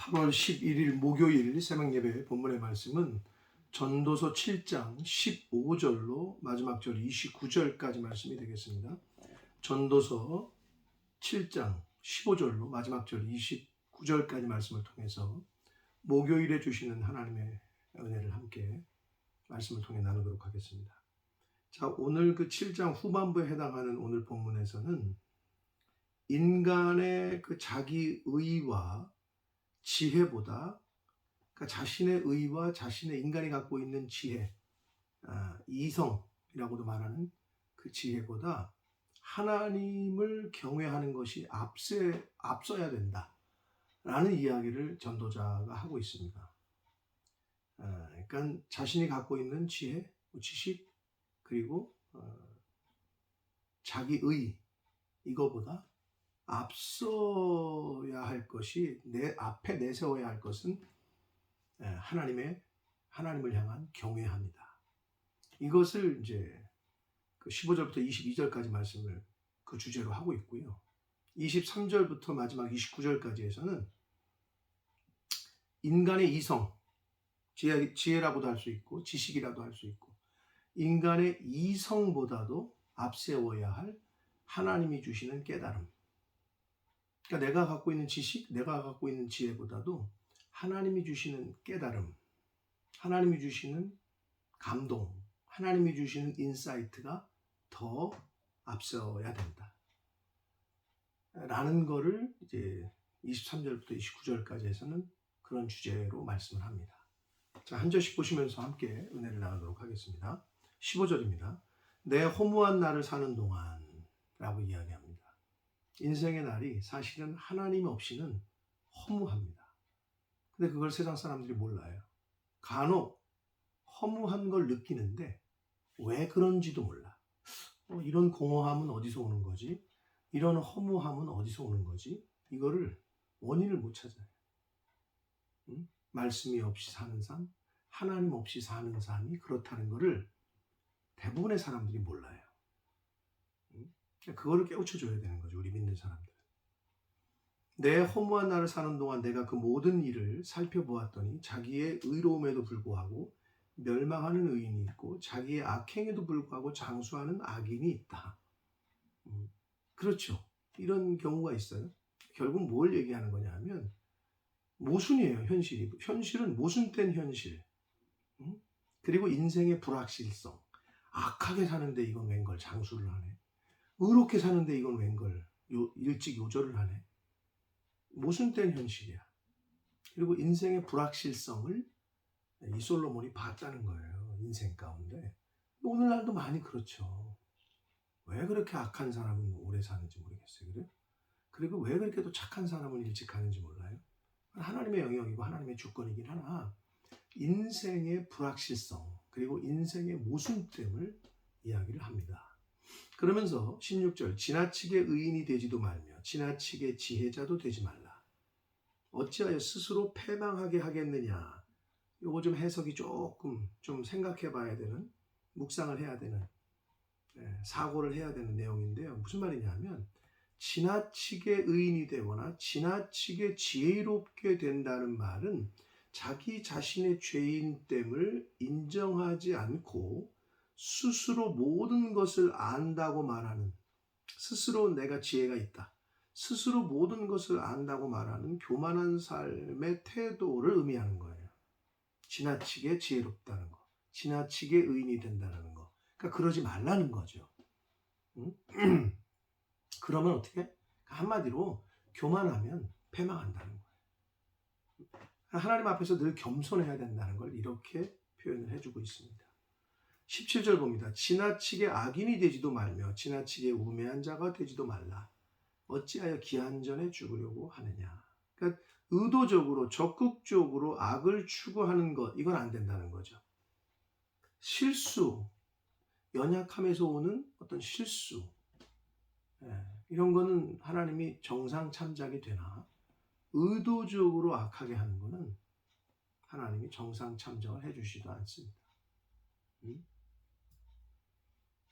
8월 11일 목요일 새벽예배 본문의 말씀은 전도서 7장 15절로 마지막 절 29절까지 말씀이 되겠습니다. 전도서 7장 15절로 마지막 절 29절까지 말씀을 통해서 목요일에 주시는 하나님의 은혜를 함께 말씀을 통해 나누도록 하겠습니다. 자, 오늘 그 7장 후반부에 해당하는 오늘 본문에서는 인간의 그 자기 의와 지혜보다, 그러니까 자신의 의와 자신의 인간이 갖고 있는 지혜, 이성이라고도 말하는 그 지혜보다 하나님을 경외하는 것이 앞서야 된다라는 이야기를 전도자가 하고 있습니다. 그러니까 자신이 갖고 있는 지혜, 지식, 그리고 자기 의, 이거보다 앞서야 할 것이, 내 앞에 내세워야 할 것은 하나님을 향한 경외합니다. 이것을 이제 그 15절부터 22절까지 말씀을 그 주제로 하고 있고요. 23절부터 마지막 29절까지 해서는 인간의 이성, 지혜라고도 할 수 있고 지식이라도 할 수 있고, 인간의 이성보다도 앞세워야 할 하나님이 주시는 깨달음, 그러니까 내가 갖고 있는 지식, 내가 갖고 있는 지혜보다도 하나님이 주시는 깨달음, 하나님이 주시는 감동, 하나님이 주시는 인사이트가 더 앞서야 된다 라는 거를 이제 23절부터 29절까지 해서는 그런 주제로 말씀을 합니다. 자, 한 절씩 보시면서 함께 은혜를 나누도록 하겠습니다. 15절입니다. 내 허무한 날을 사는 동안 라고 이야기합니다. 인생의 날이 사실은 하나님 없이는 허무합니다. 근데 그걸 세상 사람들이 몰라요. 간혹 허무한 걸 느끼는데 왜 그런지도 몰라. 이런 공허함은 어디서 오는 거지? 이런 허무함은 어디서 오는 거지? 이거를 원인을 못 찾아요. 말씀이 없이 사는 삶, 하나님 없이 사는 삶이 그렇다는 거를 대부분의 사람들이 몰라요. 그거를 깨우쳐줘야 되는 거죠, 우리 믿는 사람들은. 내 허무한 날을 사는 동안 내가 그 모든 일을 살펴보았더니 자기의 의로움에도 불구하고 멸망하는 의인이 있고 자기의 악행에도 불구하고 장수하는 악인이 있다. 그렇죠. 이런 경우가 있어요. 결국 뭘 얘기하는 거냐 하면 모순이에요, 현실이. 현실은 모순된 현실. 그리고 인생의 불확실성. 악하게 사는데 이건 웬걸 장수를 하네. 의롭게 사는데 이건 웬걸 일찍 요절을 하네. 모순된 현실이야. 그리고 인생의 불확실성을 이 솔로몬이 봤다는 거예요, 인생 가운데. 오늘날도 많이 그렇죠. 왜 그렇게 악한 사람은 오래 사는지 모르겠어요. 그래요? 그리고 왜 그렇게 또 착한 사람은 일찍 가는지 몰라요. 하나님의 영역이고 하나님의 주권이긴 하나 인생의 불확실성, 그리고 인생의 모순됨을 이야기를 합니다. 그러면서 16절, 지나치게 의인이 되지도 말며 지나치게 지혜자도 되지 말라. 어찌하여 스스로 패망하게 하겠느냐. 요거 좀 해석이 조금 좀 생각해 봐야 되는, 묵상을 해야 되는, 사고를 해야 되는 내용인데요. 무슨 말이냐 하면 지나치게 의인이 되거나 지나치게 지혜롭게 된다는 말은 자기 자신의 죄인됨을 인정하지 않고 스스로 모든 것을 안다고 말하는, 스스로 내가 지혜가 있다, 스스로 모든 것을 안다고 말하는 교만한 삶의 태도를 의미하는 거예요. 지나치게 지혜롭다는 거, 지나치게 의인이 된다는 거. 그러니까 그러지 말라는 거죠. 그러면 어떻게? 한마디로 교만하면 패망한다는 거예요. 하나님 앞에서 늘 겸손해야 된다는 걸 이렇게 표현을 해주고 있습니다. 17절 봅니다. 지나치게 악인이 되지도 말며 지나치게 우매한 자가 되지도 말라. 어찌하여 기한전에 죽으려고 하느냐. 그러니까 의도적으로 적극적으로 악을 추구하는 것, 이건 안 된다는 거죠. 실수, 연약함에서 오는 어떤 실수, 이런 거는 하나님이 정상 참작이 되나 의도적으로 악하게 하는 거는 하나님이 정상 참작을 해주시지도 않습니다.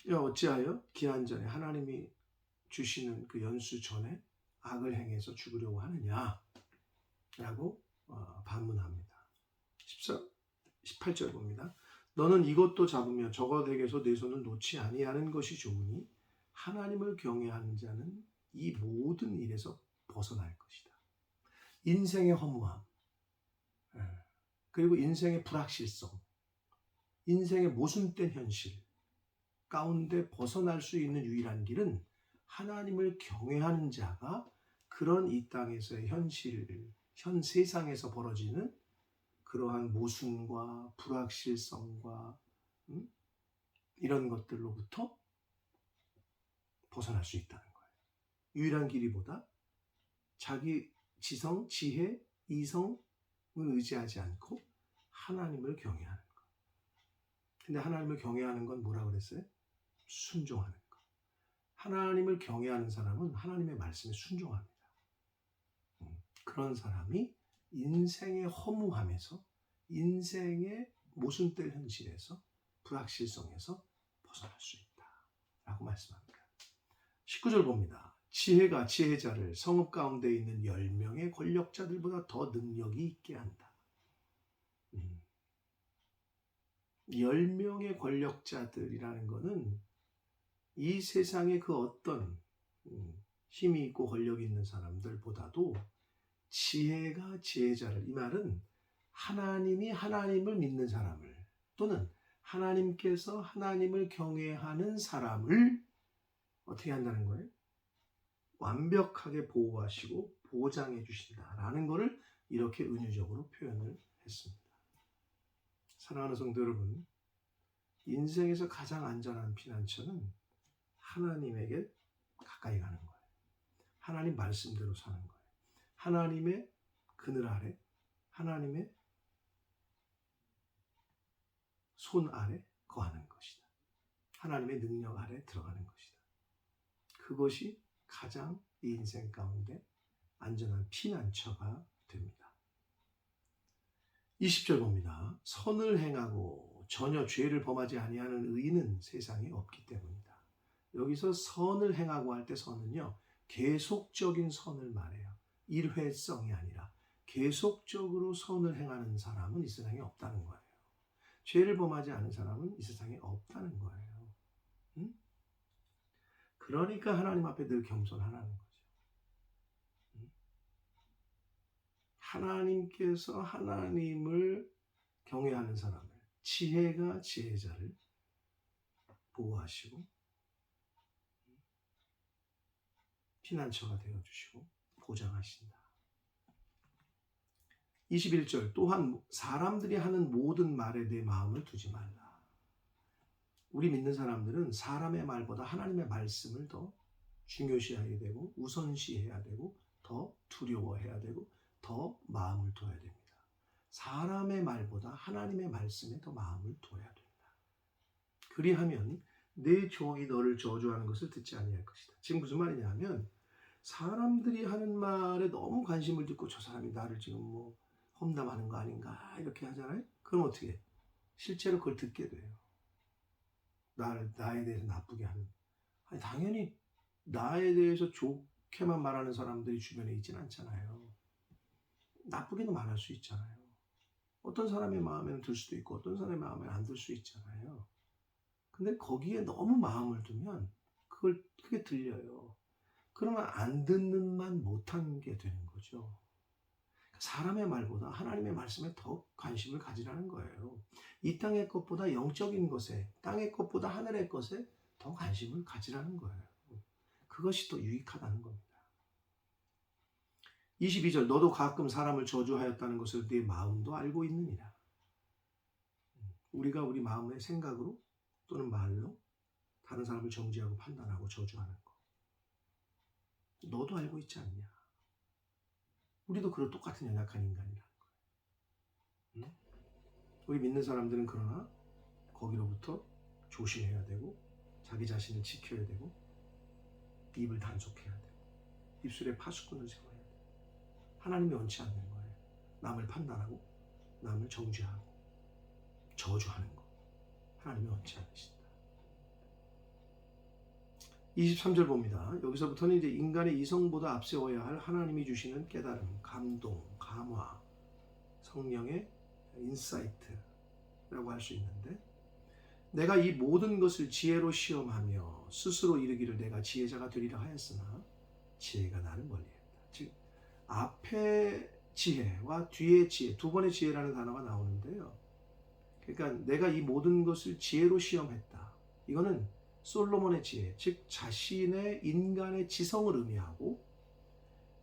어찌하여 기한전에, 하나님이 주시는 그 연수 전에 악을 행해서 죽으려고 하느냐 라고 반문합니다. 18절 봅니다. 너는 이것도 잡으며 저것에게서 내 손을 놓지 아니하는 것이 좋으니 하나님을 경외하는 자는 이 모든 일에서 벗어날 것이다. 인생의 허무함, 그리고 인생의 불확실성, 인생의 모순된 현실 가운데 벗어날 수 있는 유일한 길은 하나님을 경외하는 자가 그런 이 땅에서의 현 세상에서 벌어지는 그러한 모순과 불확실성과 이런 것들로부터 벗어날 수 있다는 거예요. 유일한 길이 보다 자기 지성, 지혜, 이성을 의지하지 않고 하나님을 경외하는 것. 근데 하나님을 경외하는 건 뭐라고 그랬어요? 순종하는 것. 하나님을 경외하는 사람은 하나님의 말씀에 순종합니다. 그런 사람이 인생의 허무함에서, 인생의 모순될 현실에서, 불확실성에서 벗어날 수 있다라고 말씀합니다. 19절 봅니다. 지혜가 지혜자를 성읍 가운데 있는 10명의 권력자들보다 더 능력이 있게 한다. 10명의 권력자들이라는 것은 이 세상의 그 어떤 힘이 있고 권력이 있는 사람들보다도 지혜가 지혜자를, 이 말은 하나님이 하나님을 믿는 사람을, 또는 하나님께서 하나님을 경외하는 사람을 어떻게 한다는 거예요? 완벽하게 보호하시고 보장해 주신다라는 것을 이렇게 은유적으로 표현을 했습니다. 사랑하는 성도 여러분, 인생에서 가장 안전한 피난처는 하나님에게 가까이 가는 거예요. 하나님 말씀대로 사는 거예요. 하나님의 그늘 아래, 하나님의 손 아래 거하는 것이다. 하나님의 능력 아래 들어가는 것이다. 그것이 가장 이 인생 가운데 안전한 피난처가 됩니다. 20절 봅니다. 선을 행하고 전혀 죄를 범하지 아니하는 의인은 세상에 없기 때문이다. 여기서 선을 행하고 할 때 선은요, 계속적인 선을 말해요. 일회성이 아니라 계속적으로 선을 행하는 사람은 이 세상에 없다는 거예요. 죄를 범하지 않은 사람은 이 세상에 없다는 거예요. 그러니까 하나님 앞에 늘 겸손하라는 거죠. 하나님께서 하나님을 경외하는 사람을, 지혜가 지혜자를 보호하시고 피난처가 되어주시고 보장하신다. 21절 또한 사람들이 하는 모든 말에 내 마음을 두지 말라. 우리 믿는 사람들은 사람의 말보다 하나님의 말씀을 더 중요시해야 되고 우선시해야 되고 더 두려워해야 되고 더 마음을 둬야 됩니다. 사람의 말보다 하나님의 말씀에 더 마음을 둬야 된다. 그리하면 내 종이 너를 저주하는 것을 듣지 아니할 것이다. 지금 무슨 말이냐 하면 사람들이 하는 말에 너무 관심을 듣고 저 사람이 나를 지금 뭐 험담하는 거 아닌가 이렇게 하잖아요. 그럼 어떻게 해? 실제로 그걸 듣게 돼요. 나에 대해서 나쁘게 하는. 아니, 당연히 나에 대해서 좋게만 말하는 사람들이 주변에 있진 않잖아요. 나쁘게도 말할 수 있잖아요. 어떤 사람의 마음에는 들 수도 있고 어떤 사람의 마음에는 안 들 수 있잖아요. 근데 거기에 너무 마음을 두면 그게 들려요. 그러면 안 듣는 만 못한 게 되는 거죠. 사람의 말보다 하나님의 말씀에 더 관심을 가지라는 거예요. 이 땅의 것보다 영적인 것에, 땅의 것보다 하늘의 것에 더 관심을 가지라는 거예요. 그것이 더 유익하다는 겁니다. 22절 너도 가끔 사람을 저주하였다는 것을 네 마음도 알고 있느니라. 우리가 우리 마음의 생각으로 또는 말로 다른 사람을 정죄하고 판단하고 저주하는 거. 너도 알고 있지 않냐? 우리도 그런 똑같은 연약한 인간이라는 거예요. 우리 믿는 사람들은 그러나 거기로부터 조심해야 되고 자기 자신을 지켜야 되고 입을 단속해야 되고 입술에 파수꾼을 세워야 돼요. 하나님이 원치 않는 거예요. 남을 판단하고 남을 정죄하고 저주하는 거. 하나님이 원치 않으신다. 23절 봅니다. 여기서부터는 이제 인간의 이성보다 앞세워야 할 하나님이 주시는 깨달음, 감동, 감화, 성령의 인사이트라고 할 수 있는데, 내가 이 모든 것을 지혜로 시험하며 스스로 이르기를 내가 지혜자가 되리라 하였으나 지혜가 나를 멀리했다. 즉 앞에 지혜와 뒤에 지혜, 두 번의 지혜라는 단어가 나오는데요. 그러니까 내가 이 모든 것을 지혜로 시험했다. 이거는 솔로몬의 지혜, 즉 자신의 인간의 지성을 의미하고,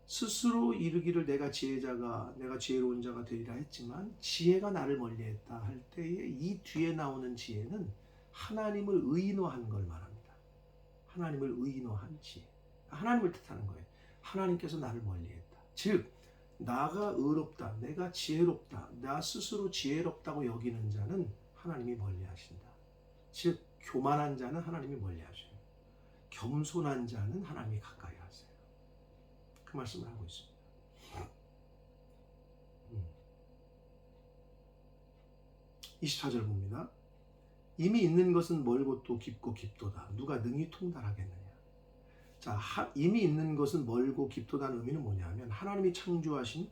스스로 이르기를 내가 지혜로운 자가 되리라 했지만 지혜가 나를 멀리했다 할 때에 이 뒤에 나오는 지혜는 하나님을 의인화한 걸 말합니다. 하나님을 의인화한 지혜. 하나님을 뜻하는 거예요. 하나님께서 나를 멀리했다. 즉 나가 의롭다, 내가 지혜롭다, 나 스스로 지혜롭다고 여기는 자는 하나님이 멀리하신다. 즉 교만한 자는 하나님이 멀리하셔요. 겸손한 자는 하나님이 가까이 하세요. 그 말씀을 하고 있습니다. 24절 봅니다. 이미 있는 것은 멀고 또 깊고 깊도다. 누가 능히 통달하겠느냐. 자, 이미 있는 것은 멀고 깊도다는 의미는 뭐냐면, 하나님이 창조하신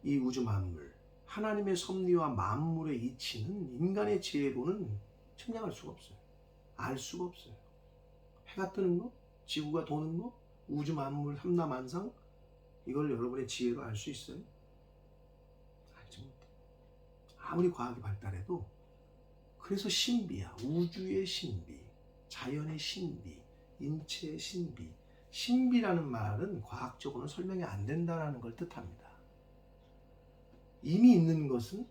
이 우주 만물, 하나님의 섭리와 만물의 이치는 인간의 지혜로는 측량할 수가 없어요. 알 수가 없어요. 해가 뜨는 거, 지구가 도는 거, 우주 만물 삼라만상, 이걸 여러분의 지혜로 알 수 있어요? 알지 못해. 아무리 과학이 발달해도. 그래서 신비야. 우주의 신비, 자연의 신비, 인체의 신비. 신비라는 말은 과학적으로는 설명이 안 된다는 걸 뜻합니다. 이미 있는 것은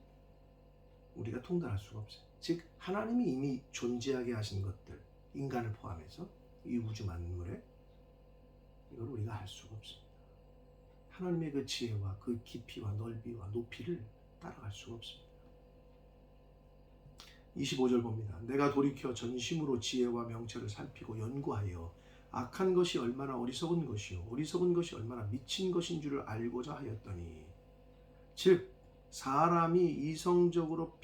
우리가 통달할 수가 없어요. 즉 하나님이 이미 존재하게 하신 것들, 인간을 포함해서 이 우주 만물에, 이걸 우리가 알 수가 없습니다. 하나님의 그 지혜와 그 깊이와 넓이와 높이를 따라갈 수가 없습니다. 25절 봅니다. 내가 돌이켜 전심으로 지혜와 명철을 살피고 연구하여 악한 것이 얼마나 어리석은 것이요 어리석은 것이 얼마나 미친 것인 줄을 알고자 하였더니, 즉 사람이 이성적으로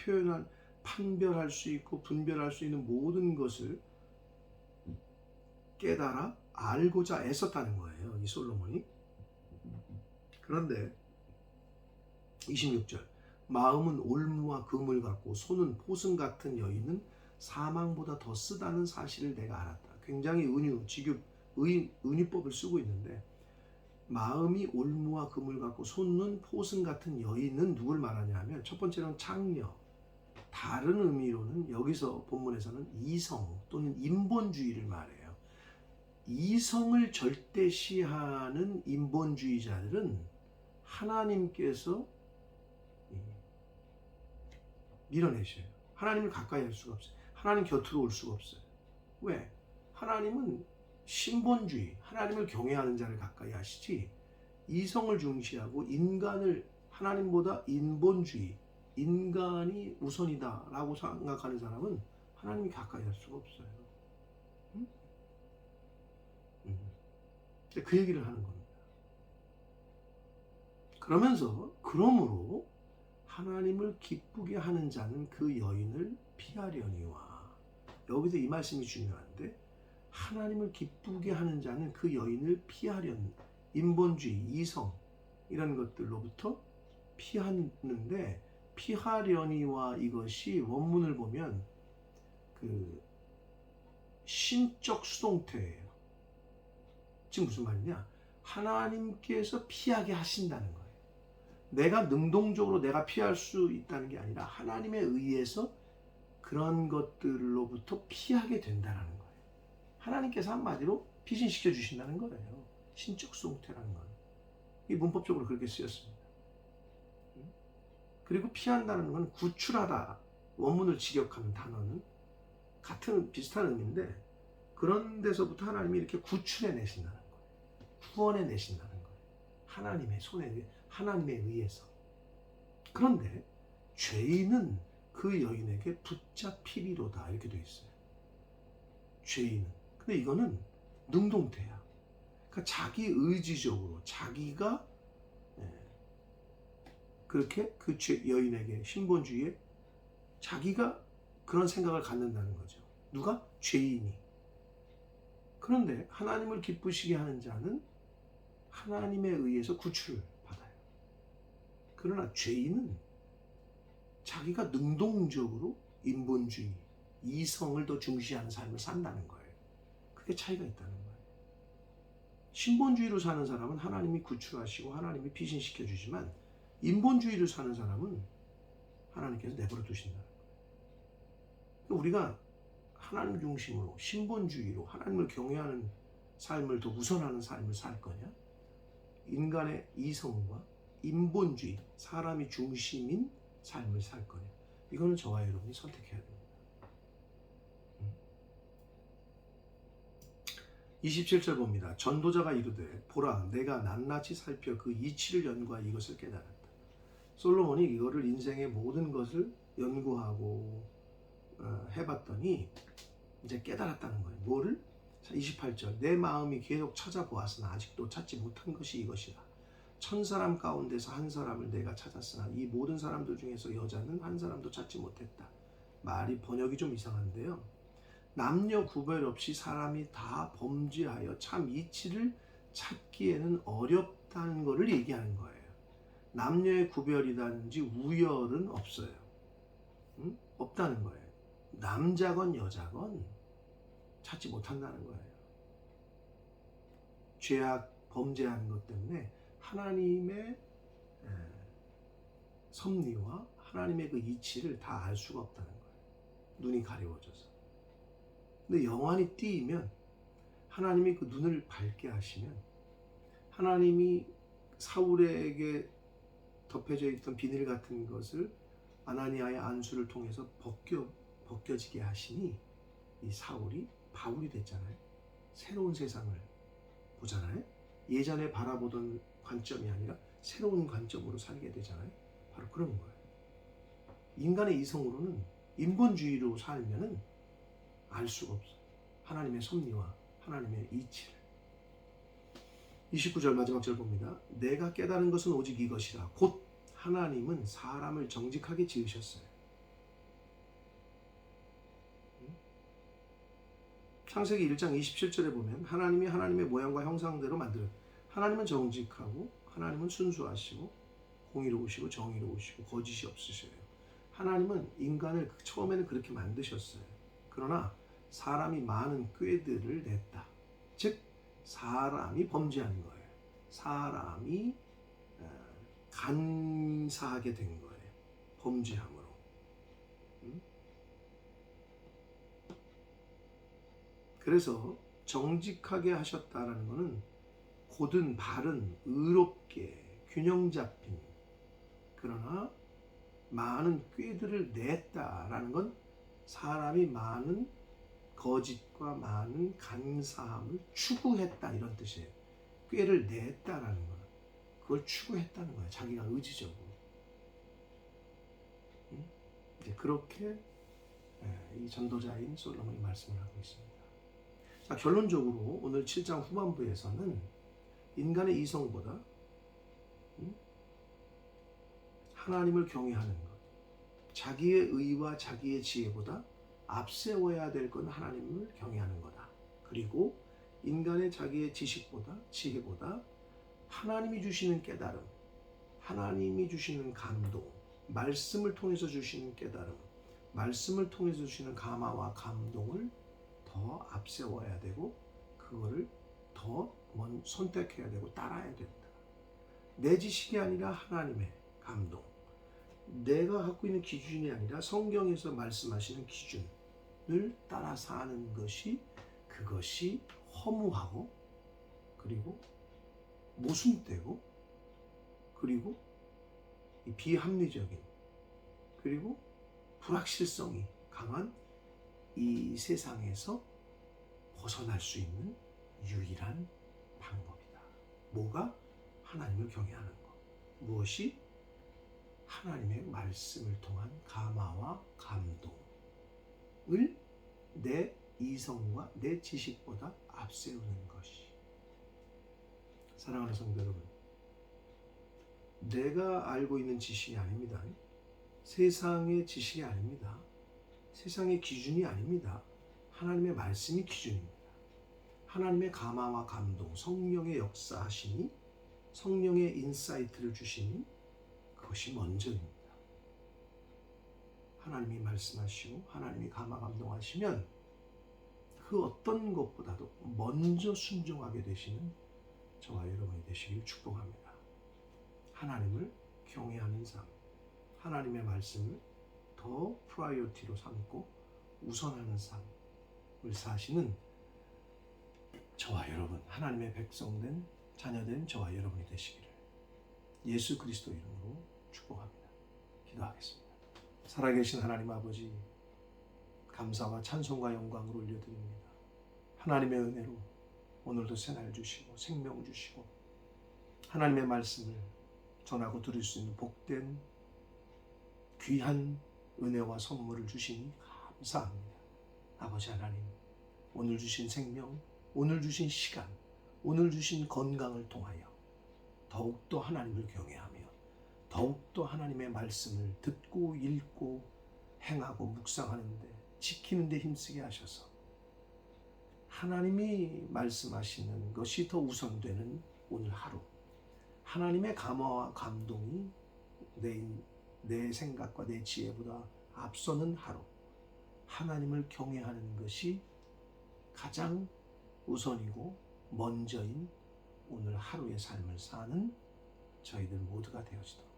판별할 수 있고 분별할 수 있는 모든 것을 깨달아 알고자 애썼다는 거예요, 이 솔로몬이. 그런데 26절, 마음은 올무와 금을 같고 손은 포승 같은 여인은 사망보다 더 쓰다는 사실을 내가 알았다. 굉장히 은유법을 쓰고 있는데, 마음이 올무와 금을 같고 손은 포승 같은 여인은 누굴 말하냐 하면, 첫 번째는 창녀, 다른 의미로는 여기서 본문에서는 이성 또는 인본주의를 말해요. 이성을 절대시하는 인본주의자들은 하나님께서 밀어내셔요. 하나님을 가까이 할 수가 없어요. 하나님 곁으로 올 수가 없어요. 왜? 하나님은 신본주의, 하나님을 경외하는 자를 가까이 하시지, 이성을 중시하고 인간을 하나님보다 인본주의, 인간이 우선이다 라고 생각하는 사람은 하나님이 가까이 할 수가 없어요. 그 얘기를 하는 겁니다. 그러므로 하나님을 기쁘게 하는 자는 그 여인을 피하려니와. 여기서 이 말씀이 중요한데, 하나님을 기쁘게 하는 자는 그 여인을 피하려는, 인본주의, 이성 이런 것들로부터 피하는데, 피하려니와 이것이 원문을 보면 그 신적 수동태예요. 지금 무슨 말이냐? 하나님께서 피하게 하신다는 거예요. 내가 능동적으로 내가 피할 수 있다는 게 아니라 하나님에 의해서 그런 것들로부터 피하게 된다는 거예요. 하나님께서 한마디로 피신시켜 주신다는 거예요. 신적 수동태라는 건. 이 문법적으로 그렇게 쓰였습니다. 그리고 피한다는 건 구출하다, 원문을 직역하는 단어는 비슷한 의미인데, 그런 데서부터 하나님이 이렇게 구출해 내신다는 거예요. 구원해 내신다는 거예요. 하나님의 손에, 하나님에 의해서. 그런데 죄인은 그 여인에게 붙잡히리로다 이렇게 되어 있어요. 죄인은. 근데 이거는 능동태야. 그러니까 자기 의지적으로 자기가 그렇게 그 여인에게, 신본주의에 자기가 그런 생각을 갖는다는 거죠. 누가? 죄인이. 그런데 하나님을 기쁘시게 하는 자는 하나님에 의해서 구출을 받아요. 그러나 죄인은 자기가 능동적으로 인본주의, 이성을 더 중시하는 삶을 산다는 거예요. 그게 차이가 있다는 거예요. 신본주의로 사는 사람은 하나님이 구출하시고 하나님이 피신시켜 주지만, 인본주의로 사는 사람은 하나님께서 내버려 두신다는 거예요. 우리가 하나님 중심으로 신본주의로 하나님을 경외하는 삶을 더 우선하는 삶을 살 거냐, 인간의 이성과 인본주의, 사람이 중심인 삶을 살 거냐, 이거는 저와 여러분이 선택해야 됩니다. 27절 봅니다. 전도자가 이르되 보라 내가 낱낱이 살펴 그 이치를 연구하여 이것을 깨달았다. 솔로몬이 이거를 인생의 모든 것을 연구하고 해봤더니 이제 깨달았다는 거예요. 뭐를? 28절 내 마음이 계속 찾아보았으나 아직도 찾지 못한 것이 이것이라. 1000사람 가운데서 한 사람을 내가 찾았으나 이 모든 사람들 중에서 여자는 한 사람도 찾지 못했다. 말이 번역이 좀 이상한데요. 남녀 구별 없이 사람이 다 범죄하여 참 이치를 찾기에는 어렵다는 것을 얘기하는 거예요. 남녀의 구별이라든지 우열은 없어요. 없다는 거예요. 남자건 여자건 찾지 못한다는 거예요. 죄악, 범죄하는 것 때문에 하나님의 섭리와 하나님의 그 이치를 다 알 수가 없다는 거예요. 눈이 가려워져서. 근데 영안이 띄이면 하나님이 그 눈을 밝게 하시면, 하나님이 사울에게 덮여져 있던 비늘 같은 것을 아나니아의 안수를 통해서 벗겨지게 하시니 이 사울이 바울이 됐잖아요. 새로운 세상을 보잖아요. 예전에 바라보던 관점이 아니라 새로운 관점으로 살게 되잖아요. 바로 그런 거예요. 인간의 이성으로는, 인본주의로 살면은 알 수가 없어요. 하나님의 섭리와 하나님의 이치를. 29절 마지막 절 봅니다. 내가 깨달은 것은 오직 이것이라. 곧 하나님은 사람을 정직하게 지으셨어요. 창세기 1장 27절에 보면 하나님이 하나님의 모양과 형상대로 만들었어요. 하나님은 정직하고 하나님은 순수하시고 공의로우시고 정의로우시고 거짓이 없으셔요. 하나님은 인간을 처음에는 그렇게 만드셨어요. 그러나 사람이 많은 꾀들을 냈다. 즉 사람이 범죄한 거예요. 사람이 간사하게 된 거예요. 범죄함으로. 그래서 정직하게 하셨다라는 것은 곧은 바른, 의롭게, 균형 잡힌, 그러나 많은 꾀들을 냈다라는 건 사람이 많은 거짓과 많은 간사함을 추구했다, 이런 뜻이에요. 꾀를 냈다라는 건 그걸 추구했다는 거예요. 자기가 의지적으로. 이제 그렇게 이 전도자인 솔로몬이 말씀을 하고 있습니다. 자, 결론적으로 오늘 7장 후반부에서는 인간의 이성보다 하나님을 경외하는 것, 자기의 의와 자기의 지혜보다 앞세워야 될 건 하나님을 경외하는 거다. 그리고 인간의 자기의 지식보다, 지혜보다 하나님이 주시는 깨달음, 하나님이 주시는 감동, 말씀을 통해서 주시는 깨달음, 말씀을 통해서 주시는 감화와 감동을 더 앞세워야 되고, 그거를 더 선택해야 되고 따라야 된다. 내 지식이 아니라 하나님의 감동, 내가 갖고 있는 기준이 아니라 성경에서 말씀하시는 기준을 따라 사는 것이, 그것이 허무하고, 그리고 모순되고, 그리고 비합리적인, 그리고 불확실성이 강한 이 세상에서 벗어날 수 있는 유일한 방법이다. 뭐가? 하나님을 경외하는 것. 무엇이? 하나님의 말씀을 통한 감화와 감동을 내 이성과 내 지식보다 앞세우는 것이. 사랑하는 성도 여러분, 내가 알고 있는 지식이 아닙니다. 세상의 지식이 아닙니다. 세상의 기준이 아닙니다. 하나님의 말씀이 기준입니다. 하나님의 감화와 감동, 성령의 역사하시니, 성령의 인사이트를 주시니, 그것이 먼저입니다. 하나님이 말씀하시고 하나님이 감화 감동하시면 그 어떤 것보다도 먼저 순종하게 되시는 저와 여러분이 되시길 축복합니다. 하나님을 경외하는 삶, 하나님의 말씀을 더 프라이어티로 삼고 우선하는 삶을 사시는 저와 여러분, 하나님의 백성된 자녀된 저와 여러분이 되시기를 예수 그리스도 이름으로 축복합니다. 기도하겠습니다. 살아계신 하나님 아버지, 감사와 찬송과 영광을 올려드립니다. 하나님의 은혜로 오늘도 새날 주시고 생명 주시고 하나님의 말씀을 전하고 들을 수 있는 복된 귀한 은혜와 선물을 주시니 감사합니다. 아버지 하나님, 오늘 주신 생명, 오늘 주신 시간, 오늘 주신 건강을 통하여 더욱더 하나님을 경외하며 더욱더 하나님의 말씀을 듣고 읽고 행하고 묵상하는데 지키는 데 힘쓰게 하셔서 하나님이 말씀하시는 것이 더 우선되는 오늘 하루, 하나님의 감화와 감동이 내 생각과 내 지혜보다 앞서는 하루, 하나님을 경외하는 것이 가장 우선이고 먼저인 오늘 하루의 삶을 사는 저희들 모두가 되어지도록,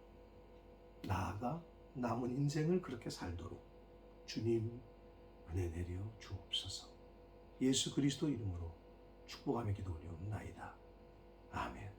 나아가 남은 인생을 그렇게 살도록 주님 은혜 내려 주옵소서. 예수 그리스도 이름으로 축복하며 기도 올리옵나이다. 아멘.